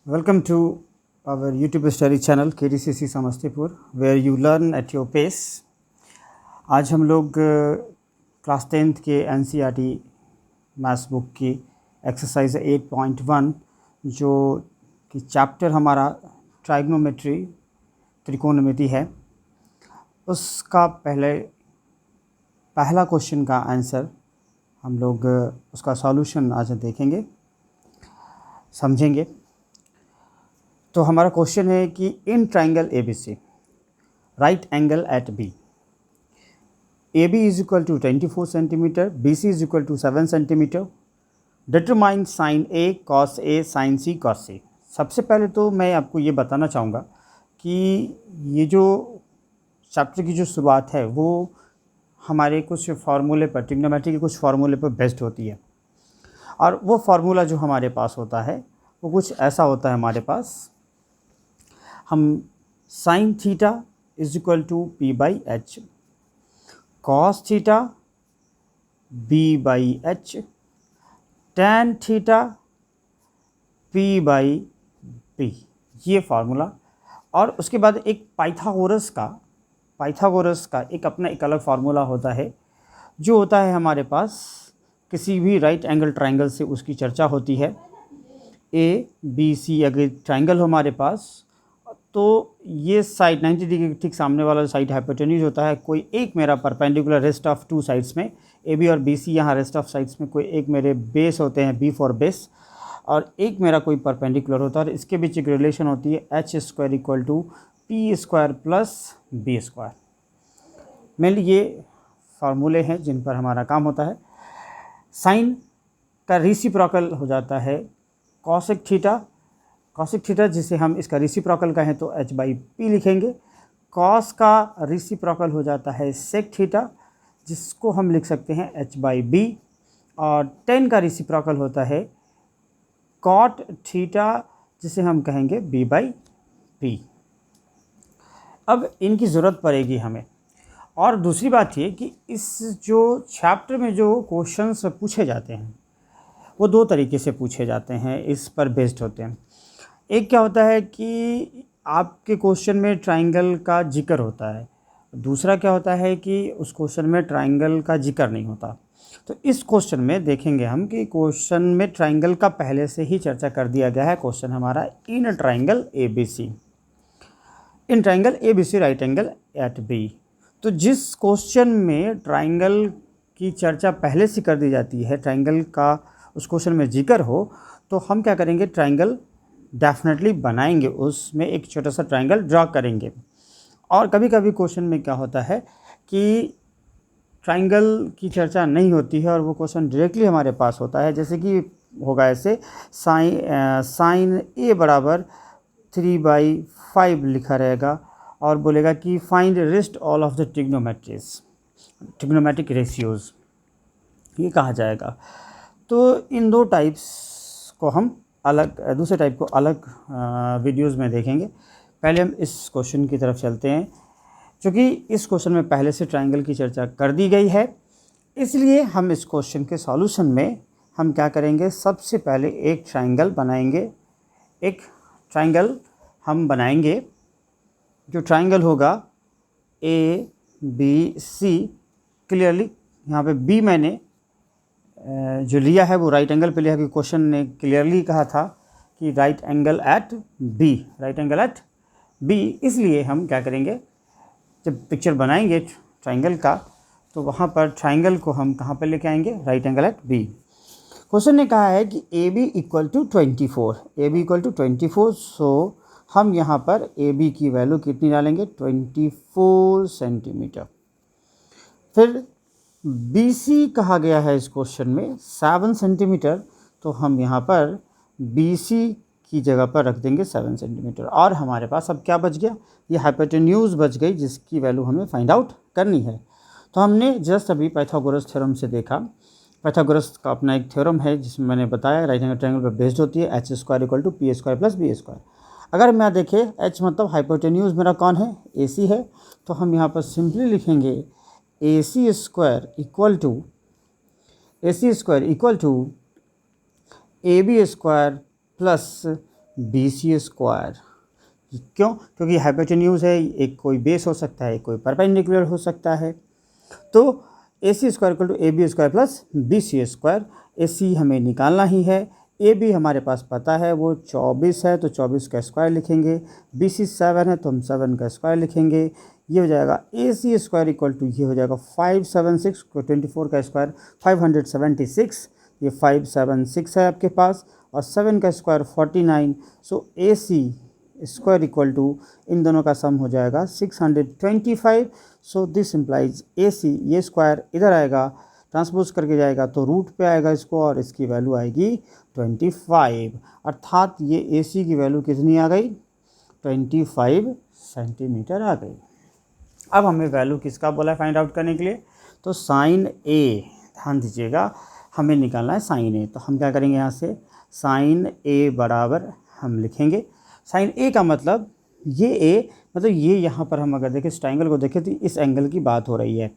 Welcome to our YouTube study channel KTCC Samastipur where you learn at your pace। आज हम लोग class 10th के NCERT maths book की exercise 8.1 जो कि चैप्टर हमारा ट्राइग्नोमेट्री त्रिकोणमिति है, उसका पहला क्वेश्चन का आंसर हम लोग उसका सॉल्यूशन आज देखेंगे, समझेंगे। तो हमारा क्वेश्चन है कि in triangle ABC right angle at B, AB is equal to 24 centimetre, BC is equal to 7 centimetre, determine sine A cos A sine C cos C। सबसे पहले तो मैं आपको ये बताना चाहूँगा कि ये जो चैप्टर की जो शुरुआत है वो हमारे कुछ फार्मूले पर, ट्रिग्नोमेट्री के कुछ फार्मूले पर बेस्ड होती है, और वो फार्मूला जो हमारे पास होता है वो कुछ ऐसा होता है हमारे पास। हम sine theta is equal to P by H, cos theta B by H, tan theta P by B, ये फार्मूला। और उसके बाद एक पाइथागोरस का एक अपना एक अलग फार्मूला होता है, जो होता है हमारे पास किसी भी राइट एंगल ट्राइंगल से उसकी चर्चा होती है। ABC अगर ट्राइंगल हो हमारे पास, तो ये साइड 90 डिग्री के ठीक सामने वाला साइड हाइपोटेन्यूज होता है। कोई एक मेरा perpendicular rest of two sides में AB और BC, यहाँ रेस्ट ऑफ साइड्स में कोई एक मेरे बेस होते हैं, B फॉर बेस, और एक मेरा कोई परपेंडिकुलर होता है, और इसके बीच एक रिलेशन होती है H square equal to P square plus B square. Mainly ये फार्मूले हैं जिन पर हमारा काम होता है। साइन का रेसिप्रोकल हो जाता है कॉसेक थीटा, जिसे हम इसका रेसिप्रोकल कहें तो H बाई P लिखेंगे। कॉस का रेसिप्रोकल हो जाता है सेक थीटा, जिसको हम लिख सकते हैं H बाई B, और टेन का रेसिप्रोकल होता है कॉट थीटा, जिसे हम कहेंगे B बाई P। अब इनकी ज़रूरत पड़ेगी हमें। और दूसरी बात ये कि इस जो चैप्टर में जो क्वेश्चंस पूछे जाते हैं वो दो तरीके से पूछे जाते हैं, इस पर बेस्ड होते हैं। एक क्या होता है कि आपके क्वेश्चन में ट्राइंगल का जिक्र होता है, दूसरा क्या होता है कि उस क्वेश्चन में ट्राइंगल का जिक्र नहीं होता। तो इस क्वेश्चन में देखेंगे हम कि क्वेश्चन में ट्राइंगल का पहले से ही चर्चा कर दिया गया है। क्वेश्चन हमारा in triangle ABC right angle at B। तो जिस क्वेश्चन में ट्राइंगल की चर्चा पहले से कर दी जाती है, ट्राइंगल का उस क्वेश्चन में जिक्र हो, तो हम क्या करेंगे, ट्राइंगल डेफिनेटली बनाएंगे, उसमें एक छोटा सा ट्राइंगल ड्रा करेंगे। और कभी कभी क्वेश्चन में क्या होता है कि ट्राइंगल की चर्चा नहीं होती है और वो क्वेश्चन डायरेक्टली हमारे पास होता है, जैसे कि होगा ऐसे, साइन A बराबर 3/5 लिखा रहेगा और बोलेगा कि find rest all of the trigonometric ratios, ये कहा जाएगा। तो इन दो टाइप्स को हम अलग, दूसरे टाइप को अलग वीडियोज़ में देखेंगे। पहले हम इस क्वेश्चन की तरफ चलते हैं। क्योंकि इस क्वेश्चन में पहले से ट्राइंगल की चर्चा कर दी गई है, इसलिए हम इस क्वेश्चन के सॉल्यूशन में हम क्या करेंगे, सबसे पहले एक ट्राइंगल बनाएंगे। जो ट्राइंगल होगा ABC, क्लियरली यहाँ पे B मैंने जो लिया है वो राइट एंगल पे लिया, कि क्वेश्चन ने क्लियरली कहा था कि राइट एंगल एट B, इसलिए हम क्या करेंगे, जब पिक्चर बनाएंगे ट्राइंगल का, तो वहाँ पर ट्राइंगल को हम कहाँ पर लेके आएंगे, right angle at B। Question ने कहा है कि AB इक्वल टू 24, सो हम यहाँ पर AB की वैल्यू कितनी डालेंगे, 24 सेंटीमीटर। फिर BC कहा गया है इस क्वेश्चन में 7 सेंटीमीटर, तो हम यहाँ पर BC की जगह पर रख देंगे 7 सेंटीमीटर। और हमारे पास अब क्या बच गया, ये हाइपोटेन्यूज बच गई, जिसकी वैल्यू हमें फाइंड आउट करनी है। तो हमने जस्ट अभी पाइथागोरस थ्योरम से देखा। पाइथागोरस का अपना एक थ्योरम है जिसमें मैंने बताया राइट एंगल ट्रायंगल पर बेस्ड होती है, H square equal to P square plus B square. अगर मैं देखें H मतलब हाइपोटेन्यूज मेरा कौन है, AC है, तो हम यहाँ पर सिंपली लिखेंगे AC square equal to AB square plus B C square. क्यों? क्योंकि हाइपोटेन्यूज है, एक कोई बेस हो सकता है, कोई परपेंडिकुलर हो सकता है। तो A C square equal to A B square plus B C square. A C हमें निकालना ही है, ए बी हमारे पास पता है वो 24 है तो 24 का स्क्वायर लिखेंगे, बी सी 7 है तो हम 7 का स्क्वायर लिखेंगे। ये हो जाएगा ए सी स्क्वायर इक्वल टू ये हो जाएगा 576 को 24 का स्क्वायर 576, ये 576 है आपके पास, और 7 का square 49। So A C square equal to इन दोनों का सम हो जाएगा 625। सो दिस इम्प्लाइज ए सी, ये स्क्वायर इधर आएगा, ट्रांसपोज करके जाएगा तो रूट पे आएगा इसको, और इसकी वैल्यू आएगी 25। अर्थात ये ए सी की वैल्यू कितनी आ गई? 25 सेंटीमीटर आ गई। अब हमें वैल्यू किसका बोला है फाइंड आउट करने के लिए? तो साइन ए, ध्यान दीजिएगा, हमें निकालना है साइन ए। तो हम क्या करेंगे, यहाँ से साइन ए बराबर हम लिखेंगे, साइन ए का मतलब ये ए मतलब ये यहाँ पर हम अगर देखें इस ट्राइंगल को देखें तो इस एंगल की बात हो रही है,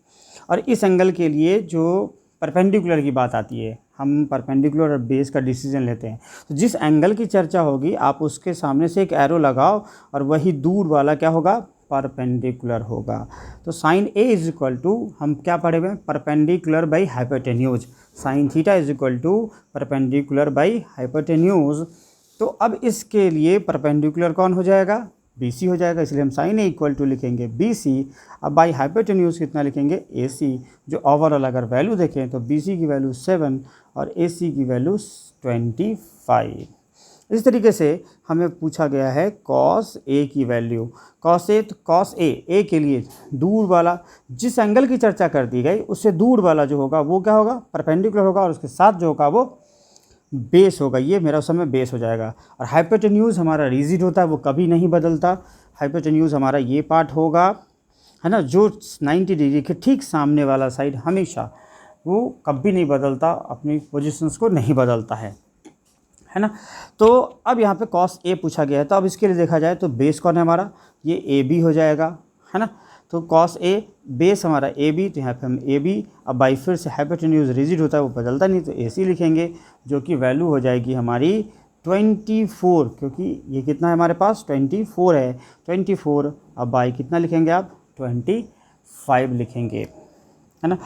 और इस एंगल के लिए जो परपेंडिकुलर की बात आती है, हम परपेंडिकुलर और बेस का डिसीजन लेते हैं। तो जिस एंगल की चर्चा होगी आप उसके सामने से एक एरो लगाओ और वही दूर वाला क्या होगा? परपेंडिकुलर होगा। तो sine A is equal to, हम क्या पढ़े हुए हैं? Perpendicular by hypotenuse. Sine theta is equal to perpendicular by hypotenuse. तो अब इसके लिए परपेंडिकुलर कौन हो जाएगा? बी सी हो जाएगा, इसलिए हम साइन ए इक्वल टू लिखेंगे बी सी। अब बाई हाइपोटेन्यूज कितना लिखेंगे? ए सी। जो ओवरऑल अगर वैल्यू देखें तो बी सी की वैल्यू 7 और ए सी की वैल्यू 25। इस तरीके से हमें पूछा गया है कॉस ए की वैल्यू। कॉस ए, तो कॉस ए के लिए दूर वाला, जिस एंगल की चर्चा कर दी गई उससे दूर वाला जो होगा वो क्या होगा? परपेंडिकुलर होगा, और उसके साथ जो होगा वो बेस होगा। ये मेरा उस समय बेस हो जाएगा। और हाइपोटेन्यूज हमारा रिजिड होता है, वो कभी नहीं बदलता। हाइपोटेन्यूज हमारा ये पार्ट होगा, है ना, जो 90 डिग्री के ठीक सामने वाला साइड हमेशा वो कभी नहीं बदलता, अपनी पोजीशंस को नहीं बदलता है ना। तो अब यहाँ पे कॉस ए पूछा गया है, तो अब इसके लिए देखा जाए तो बेस कौन है हमारा? ये ए बी हो जाएगा, है ना। तो कॉस ए, बेस हमारा ए बी, तो यहाँ पे हम ए बी, अब बाई फिर से हाइपोटेन्यूज रिजिड होता है, वो बदलता नहीं, तो ए सी लिखेंगे, जो कि वैल्यू हो जाएगी हमारी 24, क्योंकि ये कितना है हमारे पास? 24 है। 24 अब बाई कितना लिखेंगे आप? 25 लिखेंगे, है ना।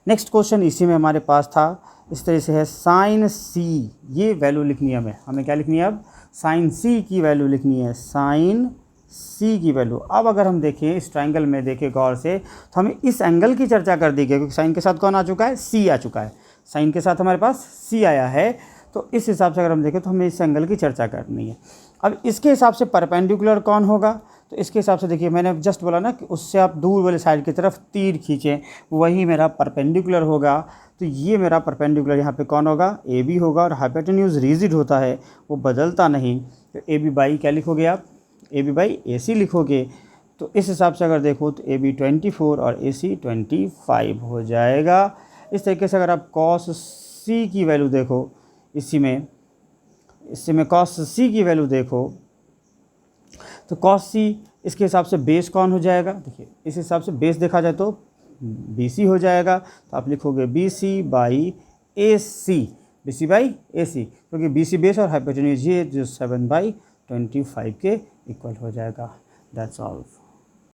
नेक्स्ट क्वेश्चन इसी में हमारे पास था, इस तरह से है साइन सी, ये वैल्यू लिखनी है हमें क्या लिखनी है अब? साइन सी की वैल्यू लिखनी है, साइन सी की वैल्यू। अब अगर हम देखें इस ट्राइंगल में, देखें गौर से, तो हमें इस एंगल की चर्चा कर दी गई, क्योंकि साइन के साथ कौन आ चुका है? सी आ चुका है। साइन के साथ हमारे पास सी आया है, तो इस हिसाब से अगर हम देखें तो हमें इस एंगल की चर्चा करनी है। अब इसके हिसाब से परपेंडिकुलर कौन होगा? तो इसके हिसाब से देखिए, मैंने जस्ट बोला ना कि उससे आप दूर वाले साइड की तरफ तीर खींचें, वही मेरा परपेंडिकुलर होगा। तो ये मेरा परपेंडिकुलर यहाँ पे कौन होगा? ए बी होगा, और हाइपोटेन्यूज रिजिड होता है, वो बदलता नहीं। तो ए बी बाई क्या लिखोगे आप? ए बी बाई ए सी लिखोगे। तो इस हिसाब से अगर देखो तो ए बी 24 और ए सी 25 हो जाएगा। इस तरीके से अगर आप कॉस सी की वैल्यू देखो, इसी में कॉस सी की वैल्यू देखो, तो कॉस सी इसके हिसाब से बेस कौन हो जाएगा? देखिए इस हिसाब से बेस देखा जाए तो बी सी हो जाएगा। तो आप लिखोगे B C by A C, B C by A C, क्योंकि बी सी बेस और हाइपोटेन्यूज ये जो 7/25 के इक्वल हो जाएगा। That's all.